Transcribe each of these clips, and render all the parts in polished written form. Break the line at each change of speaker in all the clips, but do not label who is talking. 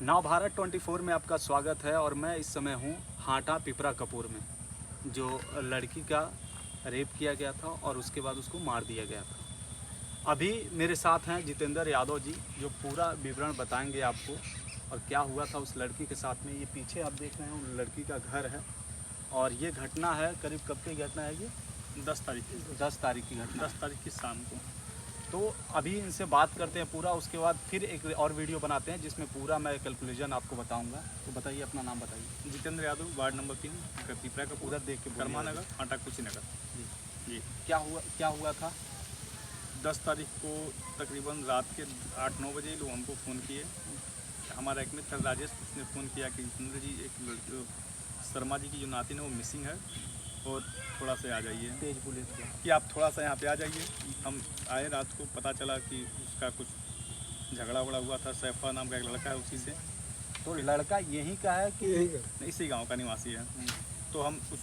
नवभारत 24 में आपका स्वागत है और मैं इस समय हूँ हाटा पिपरा कपूर में, जो लड़की का रेप किया गया था और उसके बाद उसको मार दिया गया था। अभी मेरे साथ हैं जितेंद्र यादव जी, जो पूरा विवरण बताएंगे आपको और क्या हुआ था उस लड़की के साथ में। ये पीछे आप देख रहे हैं उन लड़की का घर है और ये घटना है करीब कब की घटना है ये?
10 तारीख की
10 तारीख की घटना।
10 तारीख की शाम को।
तो अभी इनसे बात करते हैं पूरा, उसके बाद फिर एक और वीडियो बनाते हैं जिसमें पूरा मैं कैलकुलेशन आपको बताऊंगा। तो बताइए, अपना नाम बताइए।
जितेंद्र यादव, वार्ड नंबर 3, पिपरा का
उधर देख के
कर्मा नगर, हाटा कुशीनगर। जी,
क्या हुआ था?
10 तारीख को तकरीबन रात के 8-9 बजे लोग हमको फ़ोन किए। हमारा एक मित्र राजेश, उसने फ़ोन किया कि जितेंद्र जी, एक शर्मा जी की जो नातिन है वो मिसिंग है और थोड़ा सा आ जाइए,
तेज पुलिस
कि आप थोड़ा सा यहाँ पे आ जाइए। हम आए, रात को पता चला कि उसका कुछ झगड़ा वगड़ा हुआ था। सैफा नाम का एक लड़का है, उसी से।
तो लड़का यहीं का है कि
इसी गांव का निवासी है। तो हम उस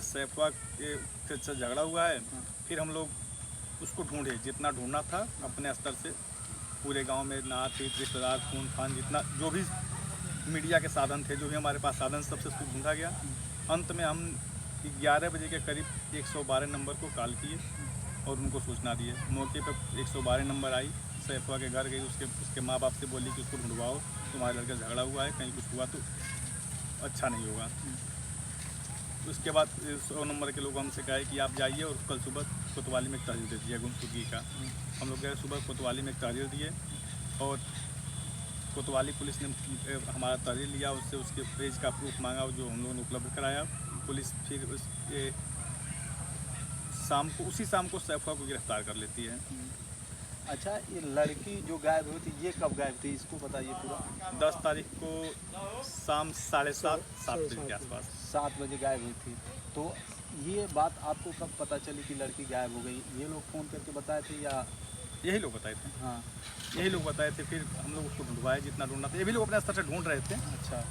सैफा के से झगड़ा हुआ है। फिर हम लोग उसको ढूंढे, जितना ढूंढना था अपने स्तर से। पूरे गांव में नात रिश्तेदार, खून फान, जितना जो भी मीडिया के साधन थे, जो भी हमारे पास साधन, सबसे उसको ढूंढा गया। अंत में हम 11 बजे के करीब 112 नंबर को कॉल किए और उनको सूचना दिए। मौके पर 112 नंबर आई, सैफा के घर गई, उसके माँ बाप से बोली कि उसको ढूंढवाओ, तुम्हारे लड़के झगड़ा हुआ है, कहीं कुछ हुआ तो अच्छा नहीं होगा। उसके बाद 100 नंबर के लोग हमसे कहे कि आप जाइए और कल सुबह कोतवाली में एक तहरीर दे दीजिए, गुमशुदगी का। हम लोग गए, सुबह कोतवाली में एक तहरीर दिए और कोतवाली पुलिस ने हमारा तहरीर लिया, उससे उसके पेज का प्रूफ मांगा, जो हम लोगों ने उपलब्ध कराया। पुलिस फिर उसी शाम को सैफा को गिरफ्तार कर लेती है।
अच्छा, ये लड़की जो गायब हुई थी, ये कब गायब थी, इसको बताइए पूरा।
10 तारीख को शाम 7:30 बजे के आसपास।
7 बजे गायब हुई थी। तो ये बात आपको कब पता चली कि लड़की गायब हो गई? ये लोग फ़ोन करके बताए थे या?
यही लोग बताए थे।
हाँ,
यही लोग बताए थे। फिर हम लोग उसको ढूंढवाए, जितना ढूंढना था। ये भी लोग अपने स्तर से ढूंढ रहे थे।
अच्छा।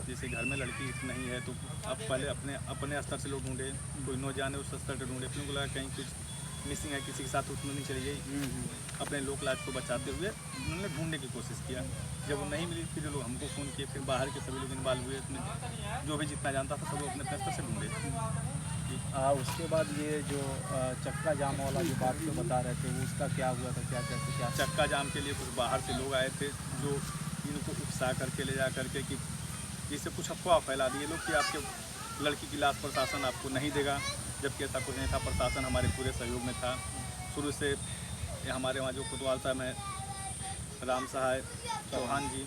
जैसे घर में लड़की नहीं है तो अब पहले अपने स्तर से लोग ढूंढे, कोई न जाने उस स्तर से ढूंढे। फिर उनको लगा कहीं कुछ मिसिंग है, किसी के साथ उसमें नहीं चली गई। अपने लोक लाज को बचाते हुए उन्होंने ढूंढने की कोशिश किया। जब वो नहीं मिली, फिर लोग हमको फ़ोन किए। फिर बाहर के सभी लोग इन्वॉल्व हुए इसमें, जो भी जितना जानता था सब लोग अपने स्तर से ढूंढे।
उसके बाद ये जो चक्का जाम वाला जो बात जो बता रहे थे, वो उसका क्या हुआ था? क्या
चक्का जाम के लिए कुछ बाहर से लोग आए थे, जो इनको उकसा करके ले जा करके कि जिससे कुछ अफवाह फैला दिए लोग कि आपके लड़की की लाश प्रशासन आपको नहीं देगा, जबकि ऐसा कुछ नहीं था। प्रशासन हमारे पूरे सहयोग में था शुरू से। हमारे वहाँ जो कोतवाल साहब हैं, राम सहाय चौहान जी,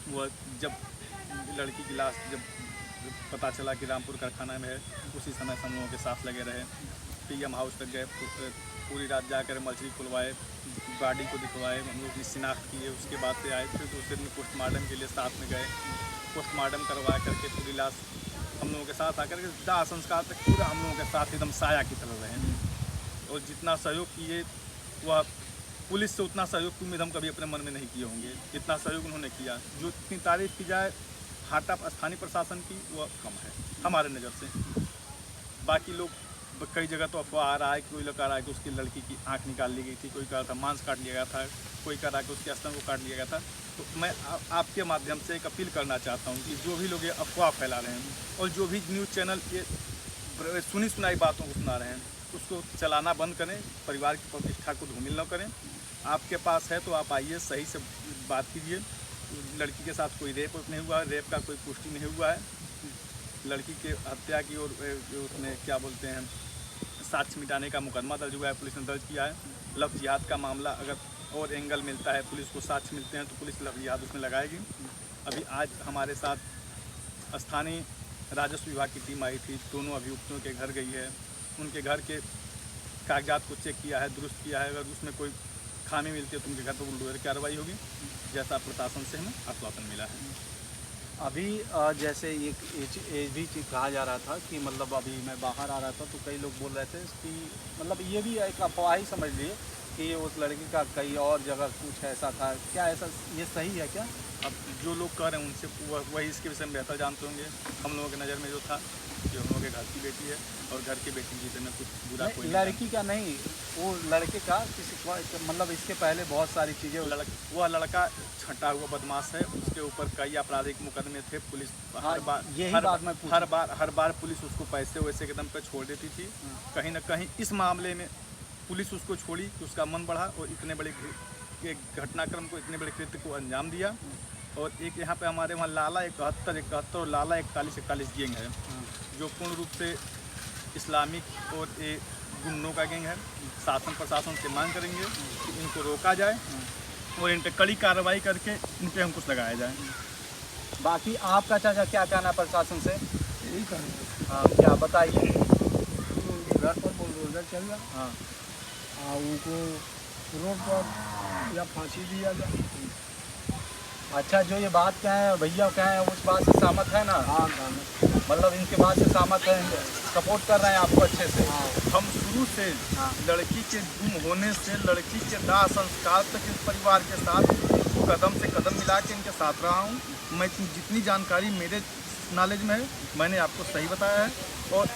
वो जब लड़की की लाश जब पता चला कि रामपुर कारखाना में है, उसी समय हम लोगों के साथ लगे रहे। PM हाउस तक गए, पूरी रात जाकर मछली खुलवाए, गाड़ी को दिखवाए, हम लोग की शिनाख्त किए। उसके बाद से आए, फिर दूसरे दिन पोस्टमार्टम के लिए साथ में गए। पोस्टमार्टम करवा करके पूरी लाश हम लोगों के साथ आकर के दाह संस्कार तक पूरा हम लोगों के साथ एकदम साया की तरह रहे। और जितना सहयोग किए, वह पुलिस से उतना सहयोग की उम्मीद हम कभी अपने मन में नहीं किए होंगे, जितना सहयोग उन्होंने किया। जो इतनी तारीफ़ की जाए हाटा स्थानीय प्रशासन की, वह कम है हमारे नज़र से। बाकी लोग कई जगह तो अफवाह आ रहा है, कोई लोग कह रहा है कि उसकी लड़की की आंख निकाल ली गई थी, कोई कह रहा था मांस काट लिया गया था, कोई कह रहा है कि उसके स्तन को काट लिया गया था। तो मैं आपके माध्यम से एक अपील करना चाहता हूँ कि जो भी लोग ये अफवाह फैला रहे हैं और जो भी न्यूज़ चैनल ये सुनी सुनाई बातों को सुना रहे हैं, उसको चलाना बंद करें। परिवार की प्रतिष्ठा को धूमिल न करें। आपके पास है तो आप आइए, सही से बात कीजिए। लड़की के साथ कोई रेप नहीं हुआ है, रेप का कोई पुष्टि नहीं हुआ है। लड़की के हत्या की और उसने क्या बोलते हैं, साक्ष्य मिटाने का मुकदमा दर्ज हुआ है, पुलिस ने दर्ज किया है। लव जिहाद का मामला अगर और एंगल मिलता है, पुलिस को साक्ष्य मिलते हैं, तो पुलिस लव जिहाद उसमें लगाएगी। अभी आज हमारे साथ स्थानीय राजस्व विभाग की टीम आई थी, दोनों अभियुक्तों के घर गई है, उनके घर के कागजात को चेक किया है, दुरुस्त किया है। अगर उसमें कोई खामी मिलती है तो उनके घर पर बुलडोजर कार्रवाई होगी, जैसा प्रशासन से हमें आश्वासन मिला है।
अभी जैसे ये भी चीज़ कहा जा रहा था कि मतलब अभी मैं बाहर आ रहा था तो कई लोग बोल रहे थे कि मतलब ये भी एक अफवाह ही समझ लिए कि उस लड़की का कई और जगह कुछ ऐसा था। क्या ऐसा ये सही है क्या?
अब जो लोग कह रहे हैं उनसे वही इसके विषय में बेहतर जानते होंगे। हम लोगों की नज़र में जो था कि हम लोगों के घर की बेटी है और घर की बेटी की में कुछ बुरा कोई नहीं
लड़की का नहीं, वो लड़के का किसी को मतलब इसके पहले बहुत सारी चीज़ें
वह लड़का छटा हुआ बदमाश है, उसके ऊपर कई आपराधिक मुकदमे थे। पुलिस हर बार पुलिस उसको पैसे वैसे के दम पे छोड़ देती थी। कहीं ना कहीं इस मामले में पुलिस उसको छोड़ी तो उसका मन बढ़ा और इतने बड़े घटनाक्रम को, इतने बड़े कृत्य को अंजाम दिया। और एक यहाँ पे हमारे वहाँ लाला 71 और लाला 41 गैंग है, जो पूर्ण रूप से इस्लामिक और गुंडों का गैंग है। शासन प्रशासन से मांग करेंगे कि इनको रोका जाए और इन पर कड़ी कार्रवाई करके इन पर अंकुश लगाया जाए।
बाकी आपका चाचा क्या कहना है प्रशासन से?
यही करेंगे।
हाँ, क्या बताइए?
घर पर बुलडोजर चल रहा,
हाँ,
उनको रोड पर या फांसी दिया जाए।
अच्छा, जो ये बात कहें भैया कहें उस बात से सहमत है ना?
हाँ,
मतलब इनके बात से सहमत है, सपोर्ट कर रहे हैं आपको अच्छे से?
हम शुरू से लड़की के गुम होने से लड़की के दाह संस्कार तक इस परिवार के साथ कदम से कदम मिला के इनके साथ रहा हूँ। मैं जितनी जानकारी मेरे नॉलेज में है मैंने आपको सही बताया है। और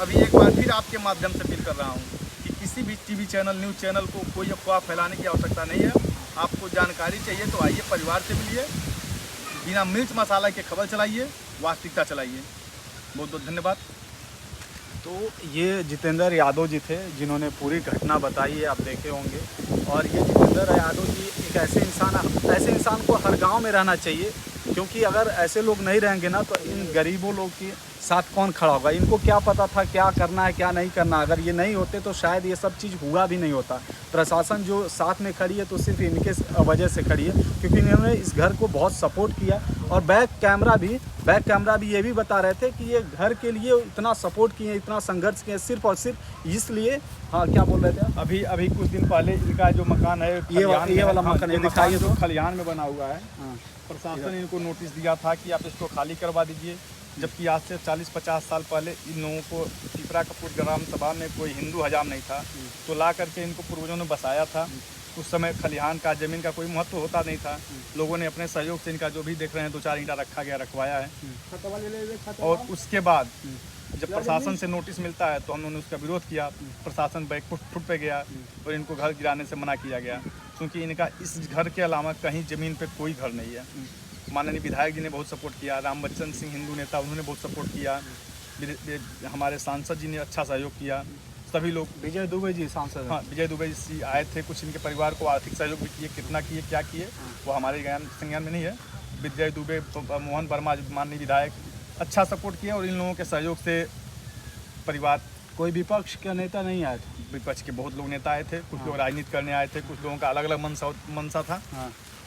अभी एक बार फिर आपके माध्यम से अपील कर रहा हूँ कि किसी भी टीवी चैनल, न्यूज़ चैनल को कोई अफवाह फैलाने की आवश्यकता नहीं है। आपको जानकारी चाहिए तो आइए, परिवार से मिलिए, बिना मिर्च मसाला के खबर चलाइए, वास्तविकता चलाइए। बहुत बहुत धन्यवाद।
तो ये जितेंद्र यादव जी थे जिन्होंने पूरी घटना बताई है, आप देखे होंगे। और ये जितेंद्र यादव जी एक ऐसे इंसान को हर गांव में रहना चाहिए, क्योंकि अगर ऐसे लोग नहीं रहेंगे ना तो इन गरीबों लोग के साथ कौन खड़ा होगा? इनको क्या पता था क्या करना है क्या नहीं करना? अगर ये नहीं होते तो शायद ये सब चीज़ हुआ भी नहीं होता। प्रशासन जो साथ में खड़ी है तो सिर्फ इनके वजह से खड़ी है, क्योंकि इन्होंने इस घर को बहुत सपोर्ट किया। और बैक कैमरा भी ये भी बता रहे थे कि ये घर के लिए इतना सपोर्ट किए, इतना संघर्ष किए, सिर्फ और सिर्फ इसलिए। हाँ, क्या बोल रहे थे?
अभी कुछ दिन पहले इनका जो मकान है,
ये वाला मकान ये दिखाइए तो।
खलिहान में बना हुआ है। प्रशासन ने इनको नोटिस दिया था कि आप इसको खाली करवा दीजिए, जबकि आज से 40-50 साल पहले इन लोगों को पिपरा कपूर ग्राम सभा में कोई हिंदू हजाम नहीं था, तो ला करके इनको पूर्वजों ने बसाया था। उस समय खलिहान का, ज़मीन का कोई महत्व होता नहीं था। लोगों ने अपने सहयोग से इनका जो भी देख रहे हैं 2-4 ईंटा रखवाया है। और उसके बाद जब प्रशासन से नोटिस मिलता है तो हम लोगों ने उसका विरोध किया। प्रशासन बैकफुट पे गया और इनको घर गिराने से मना किया गया, क्योंकि इनका इस घर के अलावा कहीं ज़मीन पे कोई घर नहीं है। माननीय विधायक जी ने बहुत सपोर्ट किया, राम बच्चन सिंह हिंदू नेता उन्होंने बहुत सपोर्ट किया, हमारे सांसद जी ने अच्छा सहयोग किया, सभी लोग।
विजय दुबे जी सांसद,
हाँ, विजय दुबे जी आए थे, कुछ इनके परिवार को आर्थिक सहयोग भी किए। कितना किए, क्या किए, वो हमारे संज्ञान में नहीं है। विजय दुबे, मोहन वर्मा माननीय विधायक अच्छा सपोर्ट किया, और इन लोगों के सहयोग से परिवार।
कोई विपक्ष के नेता नहीं आए थे?
विपक्ष के बहुत लोग नेता आए थे, कुछ लोग राजनीति करने आए थे, कुछ लोगों का अलग अलग मनसा था।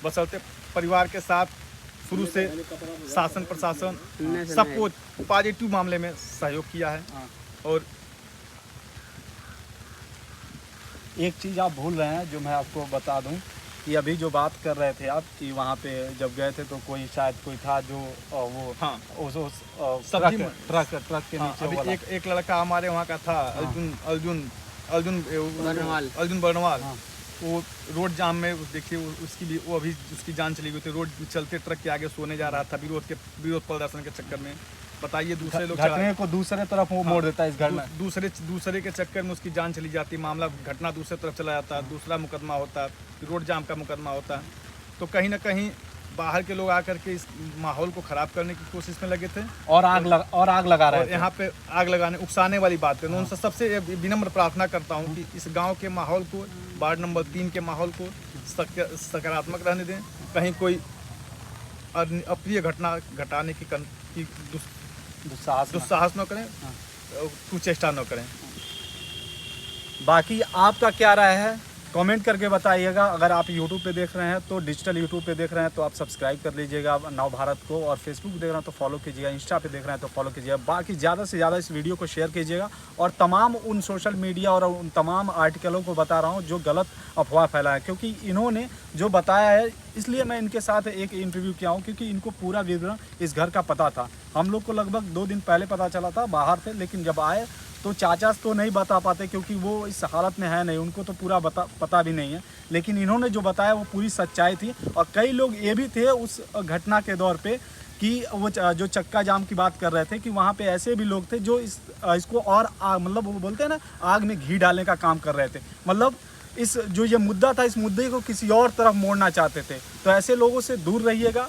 बशर्ते परिवार के साथ शुरू से शासन प्रशासन सबको पॉजिटिव मामले में सहयोग किया है। और
एक चीज़ आप भूल रहे हैं जो मैं आपको बता दूं कि अभी जो बात कर रहे थे आप कि वहाँ पे जब गए थे तो कोई था जो वो, हाँ, ट्रक के नीचे।
अभी एक लड़का हमारे वहाँ का था, अर्जुन बर्नवाल। वो रोड जाम में देखिए उसकी भी उसकी जान चली गई थी। रोड चलते ट्रक के आगे सोने जा रहा था विरोध प्रदर्शन के चक्कर में। बताइए, दूसरे लोग
घटने को दूसरे तरफ वो मोड़ देता है इस घर में।
दूसरे के चक्कर में उसकी जान चली जाती, मामला घटना दूसरे तरफ चला जाता, दूसरा मुकदमा होता, रोड जाम का मुकदमा होता। तो कहीं ना कहीं बाहर के लोग आकर के इस माहौल को ख़राब करने की कोशिश में लगे थे
और आग लगा रहे थे।
यहाँ पे आग लगाने, उकसाने वाली बात है। उनसे सबसे विनम्र प्रार्थना करता हूँ कि इस गांव के माहौल को, वार्ड नंबर 3 के माहौल को सकारात्मक रहने दें। कहीं कोई अप्रिय घटना घटाने की दुस्साहस न करें, कुचेष्टा न करें।
बाकी आपका क्या राय है कमेंट करके बताइएगा। अगर आप YouTube पे देख रहे हैं तो डिजिटल YouTube पे देख रहे हैं तो आप सब्सक्राइब कर लीजिएगा नव भारत को, और फेसबुक देख रहे हैं तो फॉलो कीजिएगा, इंस्टा पे देख रहे हैं तो फॉलो कीजिएगा। बाकी ज़्यादा से ज़्यादा इस वीडियो को शेयर कीजिएगा, और तमाम उन सोशल मीडिया और उन तमाम आर्टिकलों को बता रहा हूँ जो गलत अफवाह फैला है, क्योंकि इन्होंने जो बताया है इसलिए मैं इनके साथ एक इंटरव्यू किया हूँ, क्योंकि इनको पूरा विवरण इस घर का पता था। हम लोग को लगभग 2 दिन पहले पता चला था, बाहर थे, लेकिन जब आए तो चाचा तो नहीं बता पाते क्योंकि वो इस हालत में है नहीं, उनको तो पूरा पता भी नहीं है। लेकिन इन्होंने जो बताया वो पूरी सच्चाई थी। और कई लोग ये भी थे उस घटना के दौर पे कि वो जो चक्का जाम की बात कर रहे थे कि वहाँ पे ऐसे भी लोग थे जो इसको और मतलब वो बोलते हैं ना, आग में घी डालने का काम कर रहे थे। मतलब इस जो ये मुद्दा था, इस मुद्दे को किसी और तरफ मोड़ना चाहते थे। तो ऐसे लोगों से दूर रहिएगा।